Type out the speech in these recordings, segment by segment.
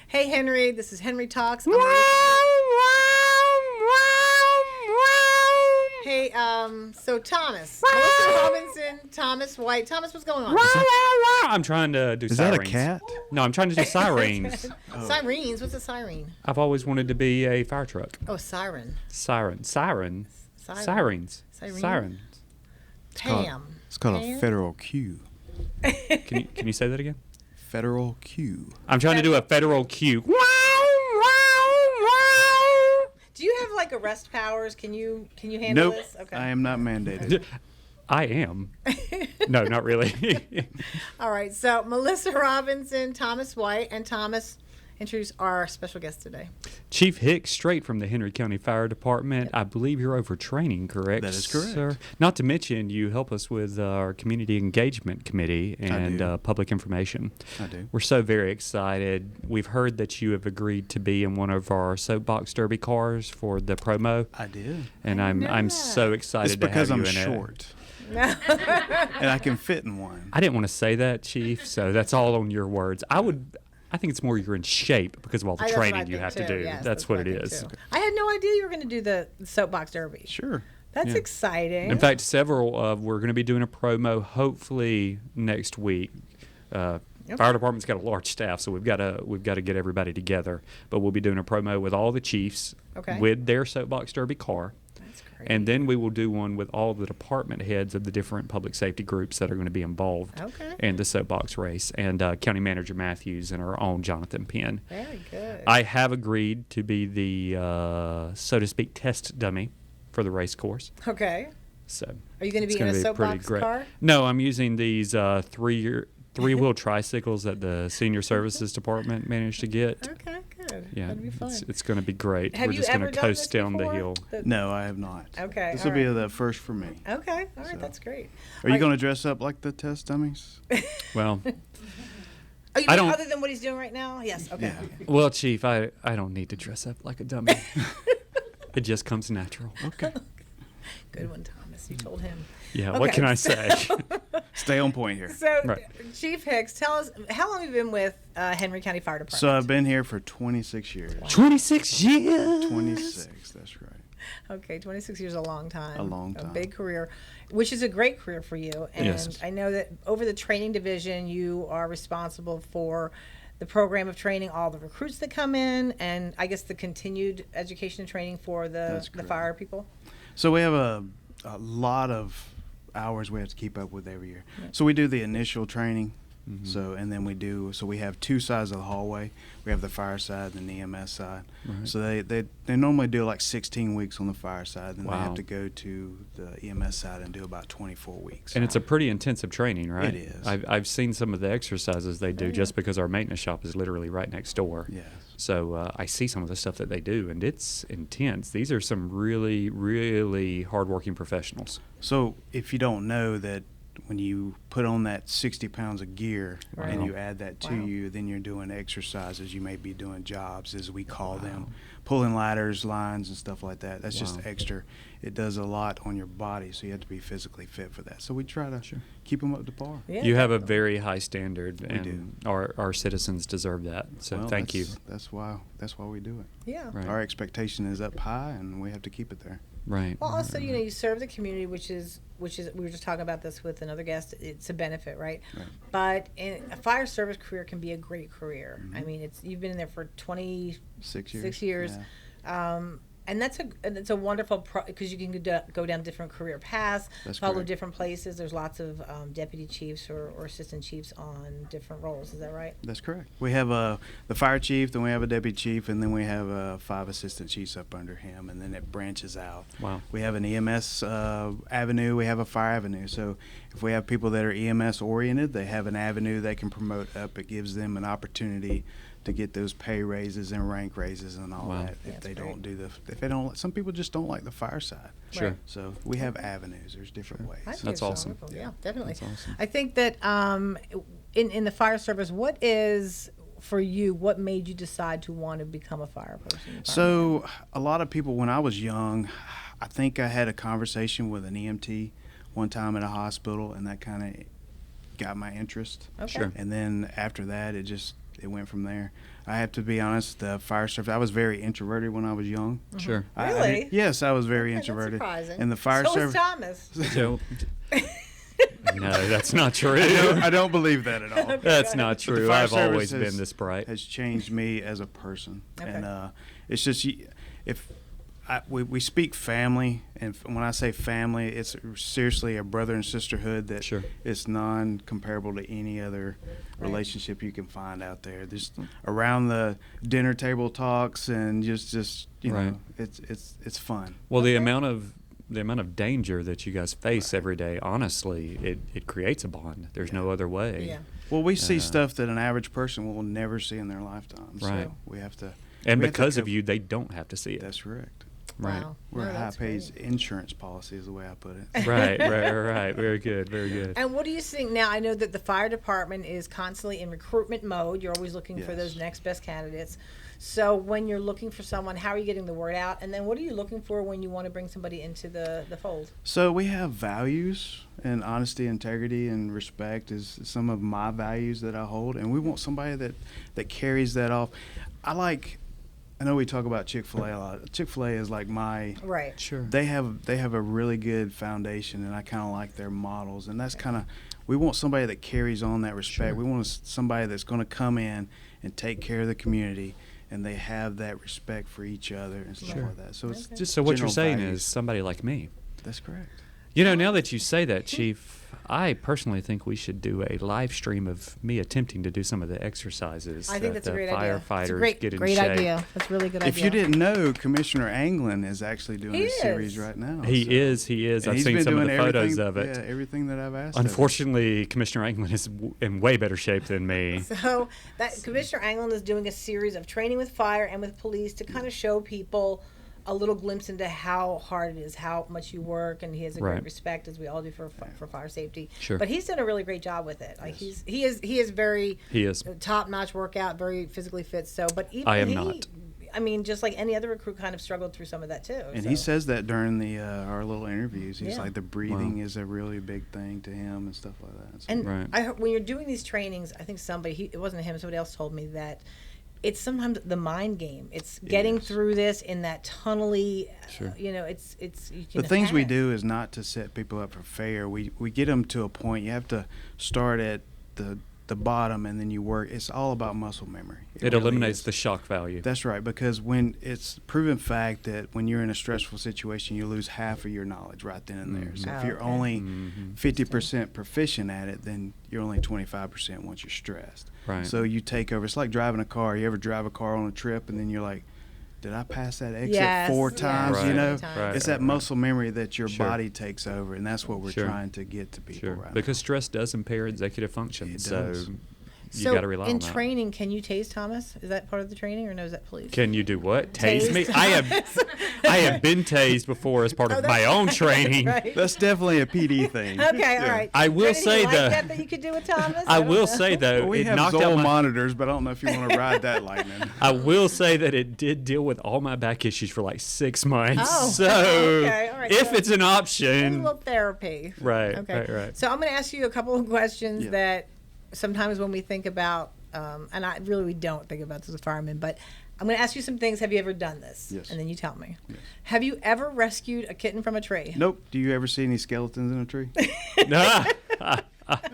Hey, Henry. This is Henry Talks. Hey, so Thomas, Melissa Robinson, Thomas White. Thomas, what's going on? I'm trying to do Is sirens. that a cat? No, I'm trying to do sirens. Sirens. What's a siren? I've always wanted to be a fire truck. Oh, siren. Siren. Siren. Sirens. Siren. Sirens. Pam. It's called Pam? a federal queue. Can you say that again? Federal queue. I'm trying to do a federal cue. Do you have like arrest powers? Can you handle Nope. this? Okay. I am not mandated. I am. No, not really. All right. So Melissa Robinson, Thomas White, and Thomas introduce our special guest today. Chief Hicks, straight from the Henry County Fire Department. I believe you're over training, correct? That is correct. Sir? Not to mention, you help us with our Community Engagement Committee and public information. I do. We're so very excited. We've heard that you have agreed to be in one of our soapbox derby cars for the promo. I did. And I'm so excited It's to have because you I'm in short. And I can fit in one. I didn't want to say that, Chief, so that's all on your words. I think it's more you're in shape because of all the training you have to do. Yes, that's what it is. Too. I had no idea you were going to do the soapbox derby. Sure. That's exciting. In fact, we're going to be doing a promo hopefully next week. Fire department's got a large staff, so we've got to get everybody together. But we'll be doing a promo with all the chiefs with their soapbox derby car. That's great. And then we will do one with all the department heads of the different public safety groups that are going to be involved in the soapbox race, and County Manager Matthews and our own Jonathan Penn. Very good. I have agreed to be the, so to speak, test dummy for the race course. Okay. So Are you going to be it's in a gonna be pretty soapbox great. car? No, I'm using these three-wheel tricycles that the Senior Services Department managed to get. Okay, good. Yeah, That'd be fun. it's going to be great. Have We're you just going ever to done coast this down the before? hill. No, I have not. Okay. This will be the first for me. Okay. All right. That's great. Are you going to dress up like the test dummies? Well, Oh, you I mean don't- other than what he's doing right now? Yes. Okay. Yeah. well, Chief, I don't need to dress up like a dummy. It just comes natural. Okay. Good one, Thomas. You told him. Yeah, Okay, what can I say? Stay on point here. So, Right. Chief Hicks, tell us, how long have you been with Henry County Fire Department? So I've been here for 26 years. 26 years. 26, that's right. Okay, 26 years is a long time. A long A time. big career, which is a great career for you. And Yes. I know that over the training division, you are responsible for the program of training all the recruits that come in, and I guess the continued education and training for the correct. fire people. So we have a lot of hours we have to keep up with every year. So we do the initial training. And then we have two sides of the hallway. We have the fire side and the EMS side. Right. So they normally do like 16 weeks on the fire side, then they Wow. have to go to the EMS side and do about 24 weeks. And it's a pretty intensive training, right? It is. I've seen some of the exercises they do just because our maintenance shop is literally right next door. Yes. So I see some of the stuff that they do, and it's intense. These are some really, really hardworking professionals. So if you don't know that when you put on that 60 pounds of gear and Wow. you add that to Wow. you, then you're doing exercises. You may be doing jobs, as we call them, pulling ladders, lines, and stuff like that. That's just Wow. extra. It does a lot on your body, so you have to be physically fit for that. So we try to keep them up to par. Yeah, You have a definitely. very high standard, and do. our citizens deserve that. So Well, thank you. That's why we do it. Yeah. Right. Our expectation is up high, and we have to keep it there. Right. Well, also, you serve the community, which is we were just talking about this with another guest. It's a benefit, right? Right. But a fire service career can be a great career. I mean, you've been in there for 26 years. Yeah. And that's a wonderful because you can go down different career paths, That's follow correct. different places. There's lots of deputy chiefs or assistant chiefs on different roles. Is that right? That's correct. We have the fire chief, then we have a deputy chief, and then we have 5 assistant chiefs up under him, and then it branches out. Wow. We have an EMS avenue. We have a fire avenue. So if we have people that are EMS oriented, they have an avenue they can promote up. It gives them an opportunity to get those pay raises and rank raises and all Wow. that. If That's they great. don't, some people just don't like the fire side. Sure. Right. So we have avenues. There's different ways. I think That's it's awesome. wonderful. Yeah, definitely. That's awesome. I think that in the fire service, what is for you? What made you decide to want to become a fire person? So a lot of people, when I was young, I think I had a conversation with an EMT one time at a hospital, and that kind of got my interest. Okay. Sure. And then after that, it just it went from there. I have to be honest, the fire service, I was very introverted when I was young. Sure. Really? Yes, I was very Okay, that's introverted. surprising. And the fire So is service. Thomas. So, no, that's not true. I don't believe that at all. That's not But the true. fire I've always service been this bright. Has changed me as a person, Okay. and it's just if we speak family, and when I say family, it's seriously a brother and sisterhood that Sure. is non-comparable to any other Right. relationship you can find out there. Just around the dinner table talks and just you Right. know, it's fun. Well, Okay. the amount of danger that you guys face every day, honestly, it creates a bond. There's no other way. Yeah. Well, we see Uh, stuff that an average person will never see in their lifetime. Right. So we have to. And we have to because of cover- you, they don't have to see it. That's correct. Right. Wow. We're No, a that's high-paid great. insurance policy is the way I put it. Right, right. Very good, very good. And what do you think now? I know that the fire department is constantly in recruitment mode. You're always looking for Yes. those next best candidates. So when you're looking for someone, how are you getting the word out? And then what are you looking for when you want to bring somebody into the fold? So we have values, and honesty, integrity, and respect is some of my values that I hold, and we want somebody that carries that off. I know we talk about Chick-fil-A a lot. Chick-fil-A is like my. Right. Sure. They have a really good foundation, and I kind of like their models, and that's kind of, we want somebody that carries on that respect. Sure. We want somebody that's going to come in and take care of the community, and they have that respect for each other and stuff Sure. like that. So it's Okay. just So what you're general saying values. is somebody like me. That's correct. You know, now that you say that, Chief, I personally think we should do a live stream of me attempting to do some of the exercises I think that that's a the great idea. It's a firefighters get in great shape. idea. That's a really good idea. If you didn't know, Commissioner Anglin is actually doing He a series is. right now. He so- is. and I've he's seen been some of the doing photos everything- of it. Yeah, everything that I've asked. of him. Unfortunately, Commissioner Anglin is in way better shape than me. So that Commissioner Anglin is doing a series of training with fire and with police to kind of show people a little glimpse into how hard it is, how much you work, and he has a Right. great respect, as we all do, for fire safety. Sure. But he's done a really great job with it. Like Yes. he is very He is. top notch workout, very physically fit. So, but even I am he, not. I mean, just like any other recruit, kind of struggled through some of that too. And so. he says that during the our little interviews. He's Yeah. like the breathing is a really big thing to him and stuff like that. So And Right. I heard when you're doing these trainings, I think it wasn't him, somebody else told me that it's sometimes the mind game. It's getting Yes. through this in that tunnely, Sure. you know, it's you can the things we hack. do is not to set people up for failure. We get them to a point. You have to start at the bottom and then you work. It's all about muscle memory. It really eliminates is. the shock value. That's right, because when it's proven fact that when you're in a stressful situation, you lose half of your knowledge right then and there. So Mhm. if Oh, you're okay. only Mhm. 50% proficient at it, then you're only 25% once you're stressed. Right. So you take over. It's like driving a car. You ever drive a car on a trip and then you're like, did I pass that exit Yes, 4 yes, times? Right, You know, Right, it's right, that muscle memory that your Sure. body takes over, and that's what we're Sure. trying to get to people Sure. right Because stress does impair executive function. It so does. you So got to rely in on that. training, can you tase Thomas? Is that part of the training, or no? Is that police? Can you do what? Tase Tase me? I have been tased before as part Oh, of my that's- own training. Right. That's definitely a PD thing. Okay, all right. I will Is there anything say like the- that you could do with Thomas. I don't will know. say though, Well, we it have knocked out Zoll my. monitors, but I don't know if you want to ride that lightning. I will say that it did deal with all my back issues for like 6 months. Oh, so okay, all right, if so- it's an A option, little therapy. Right, Okay. right. So I'm going to ask you a couple of questions Yeah. that sometimes when we think about, and we don't think about this as firemen, but I'm going to ask you some things. Have you ever done this? Yes. And then you tell me. Yes. Have you ever rescued a kitten from a tree? Nope. Do you ever see any skeletons in a tree?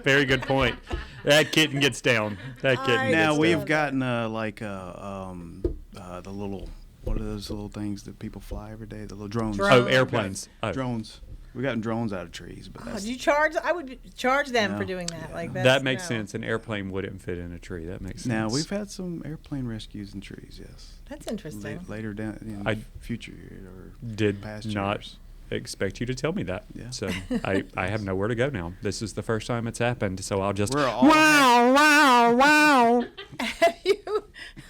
Very good point. That kitten gets down. That kitten. I gets Now just down. we've love gotten the little, what are those little things that people fly every day? The little drones. Drones. Oh, airplanes. Oh. Drones. We gotten drones out of trees, but Oh, that's, do you charge? I would charge them for No. doing that. Yeah, Like no. that's, That makes no. sense. An airplane wouldn't fit in a tree. That makes sense. now we've had some airplane rescues in trees. Yes. That's interesting. Later down in I the future or did past not years. expect you to tell me that. Yeah. So I have nowhere to go now. This is the first time it's happened. So I'll just We're all wow. Have you?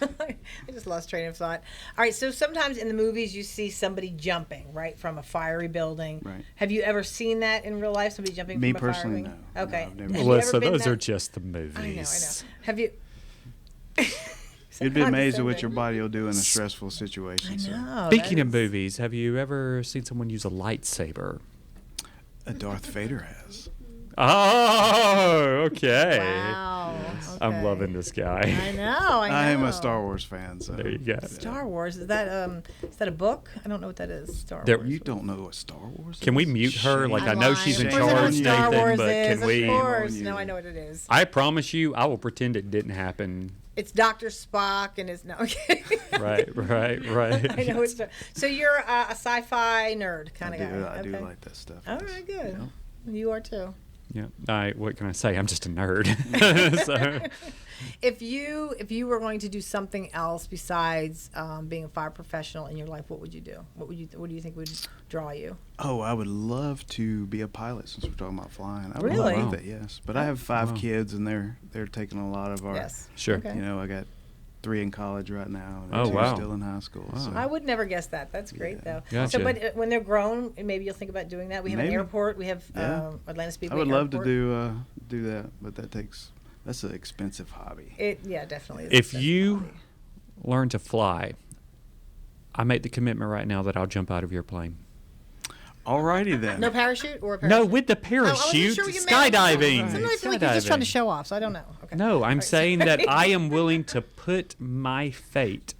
I just lost train of thought. All right, so sometimes in the movies you see somebody jumping right from a fiery building. Right. Have you ever seen that in real life? Somebody jumping Me from a personally, fiery building? no. No, Okay. I've never Have seen you Melissa, ever been those are that- just the movies. I know. Have you? You'd be amazed at what your Condescending. body will do in a stressful situation. I so. know. Speaking that of is- movies, have you ever seen someone use a lightsaber? Darth Vader has. Oh, okay. Wow. I'm okay. loving this guy. I know. I am a Star Wars fan. So There you go. Star Wars, is that a book? I don't know what that is. Star There- Wars. You don't know what Star Wars is? Can we mute her? Like, I I'm know she's in lying. Of course I know what charge, Star Nathan, Wars but is, can we? Of course. you. No, I know what it is. I promise you, I will pretend it didn't happen. It's Dr. Spock and it's no. Okay. Right. I know it's. So you're a sci-fi nerd kind I of do, guy. I do Okay. like that stuff. All yes. right, good. Yeah. You are too. Yeah. What can I say? I'm just a nerd. So, If you were going to do something else besides being a fire professional in your life, what would you do? What do you think would draw you? Oh, I would love to be a pilot since we're talking about flying. I would Really? love Wow. that, yes. But I have 5 Wow. kids, and they're taking a lot of our. Yes. Sure. Okay. You know, I got 3 in college right now, and Oh, 2 wow. still in high school. Wow. So. I would never guess that. That's great, Yeah. though. So, Gotcha. but when they're grown, maybe you'll think about doing that. We have an Maybe. airport. We have Yeah. Atlanta Speedway. I would love to Airport. do that, but that's an expensive hobby. Yeah, definitely. is If expensive you hobby. learn to fly, I make the commitment right now that I'll jump out of your plane. Alrighty then. No parachute or a No, parachute? with the Oh, I wasn't parachute, sure what you meant. skydiving. Sometimes I feel like you're just trying to Skydiving. show off, so I don't know. Okay. No, I'm Right, saying sorry. that I am willing to put my fate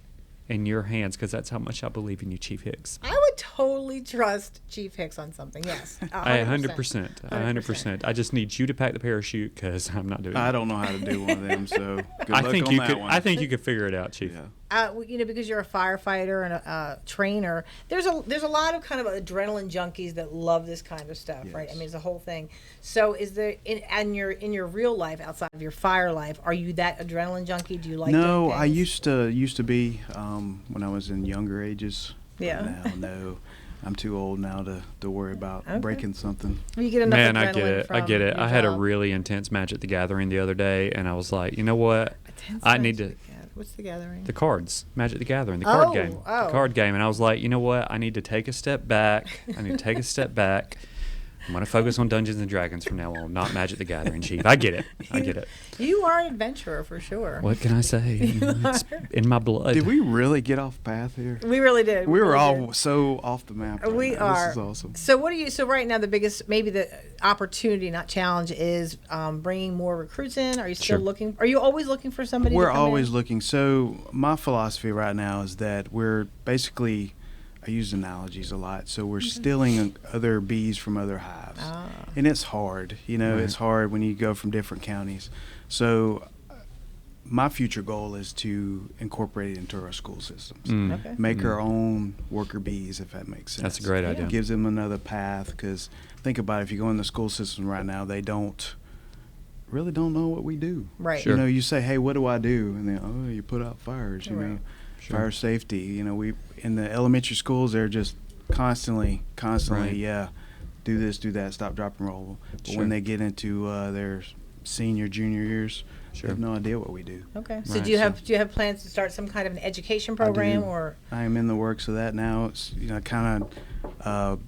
in your hands because that's how much I believe in you, Chief Hicks. I would totally trust Chief Hicks on something. Yes, 100%. 100%. I just need you to pack the parachute because I'm not doing it. I don't know how to do one of them, so good I luck think on you that could. one. I think you could figure it out, Chief. Yeah. Because you're a firefighter and a trainer, there's a lot of kind of adrenaline junkies that love this kind of stuff, right? I Yes. mean, it's a whole thing. So, is there in your real life outside of your fire life, are you that adrenaline junkie? Do you like? No, doing I things? used to be when I was in younger ages. But Yeah. Now, no, I'm too old now to worry about Okay. breaking something. You get enough Man, adrenaline I get it. I from get it. your I had a job. really intense match at the Gathering the other day, and I was like, you know what? Intense I need Magic to. the What's the gathering? The cards, Magic the Gathering, the card Oh, game, oh. the card game, and I was like, you know what? I need to take a step back. I need to take a step back. I'm gonna focus on Dungeons and Dragons from now on, not Magic the Gathering, Chief. I get it. I get it. You are an adventurer for sure. What can I say? It's in my blood. Did we really get off path here? We really did. We were really all did. so off the map. Right We now. are. This is awesome. So what do you? So right now the biggest, maybe the opportunity, not challenge, is bringing more recruits in. Are you still Sure. looking? Are you always looking for somebody? We're to come always in? looking. So my philosophy right now is that we're basically, I use analogies a lot. So we're stealing other bees from other hives, Ah. and it's hard. You know, Right. it's hard when you go from different counties. So my future goal is to incorporate it into our school systems. Mm. Okay. Make our own worker bees, if that makes sense. That's a great idea. Gives them another path, because think about it, if you go in the school system right now, they really don't know what we do. Right. Sure. You know, you say, hey, what do I do? And then, oh, you put out fires, you know, Right. Sure. fire safety. You know, we in the elementary schools, they're just constantly, Right. yeah, do this, do that, stop, drop, and roll. But Sure. when they get into their senior, junior years, Sure. they have no idea what we do. Okay. So Right, do you so- have plans to start some kind of an education program do. or? I am in the works of that now. It's, you know, kind of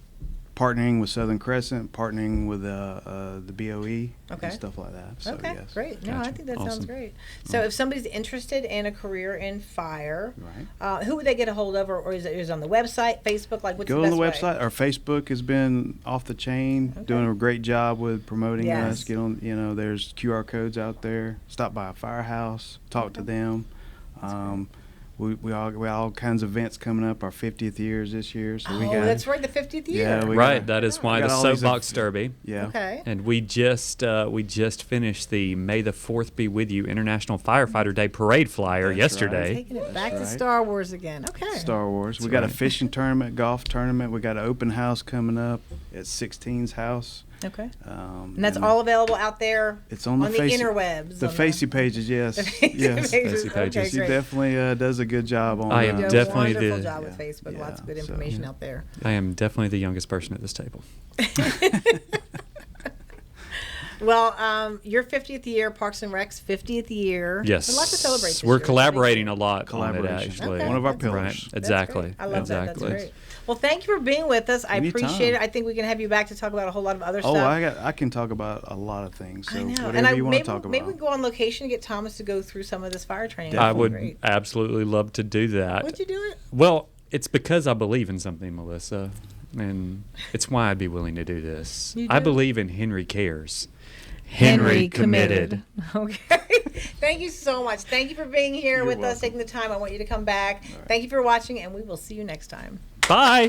partnering with Southern Crescent, partnering with the BOE, Okay. and stuff like that. So, Okay, yes. great. No, I Gotcha. think that sounds Awesome. great. So if somebody's interested in a career in fire, Right. who would they get a hold of, or is it on the website, Facebook? Like, what's Go the on best the way? website. Our Facebook has been off the chain, Okay. doing a great job with promoting Yes. us. Get on, you know, there's QR codes out there. Stop by a firehouse, talk to them. We all kinds of events coming up. Our 50th years this year, so we Oh, got that's right, the 50th year. Yeah, we Right. got- That is why got the all these soapbox derby. yeah. Okay. And we just finished the May the 4th Be With You International Firefighter Day parade flyer That's yesterday. Taking it back to right. Star Wars again. Okay. Star Wars. That's We got right. a fishing tournament, golf tournament. We got an open house coming up at 16's house. Okay. And And that's all available out there It's on the the Facey- interwebs. The on Facey pages, yes, the Facey yes. pages. Facey pages. Okay, She great. definitely does a good job on. I You am do a definitely wonderful the- job with Yeah, Facebook. Lots of good yeah, so- information out there. I am definitely the youngest person at this table. Well, your 50th year, Parks and Rec's 50th year. Yes. There's lots to celebrate this We're year. collaborating a lot on it, Collaboration. actually. Okay. One of our That's pillars. Right. That's Exactly. great. I love exactly. that. That's great. Well, thank you for being with us. I Anytime. appreciate it. I think we can have you back to talk about a whole lot of other Oh, stuff. I can talk about a lot of things. So I know. whatever And you want maybe, to talk about. maybe we can go on location and get Thomas to go through some of this fire training. I That'd be would great. absolutely love to do that. Would you do it? Well, it's because I believe in something, Melissa, and it's why I'd be willing to do this. You I do? believe in Henry Cares. Henry committed. Okay. Thank you so much. Thank you for being here You're with us, welcome. taking the time. I want you to come back. Thank you for watching, and we will see you next time. Bye.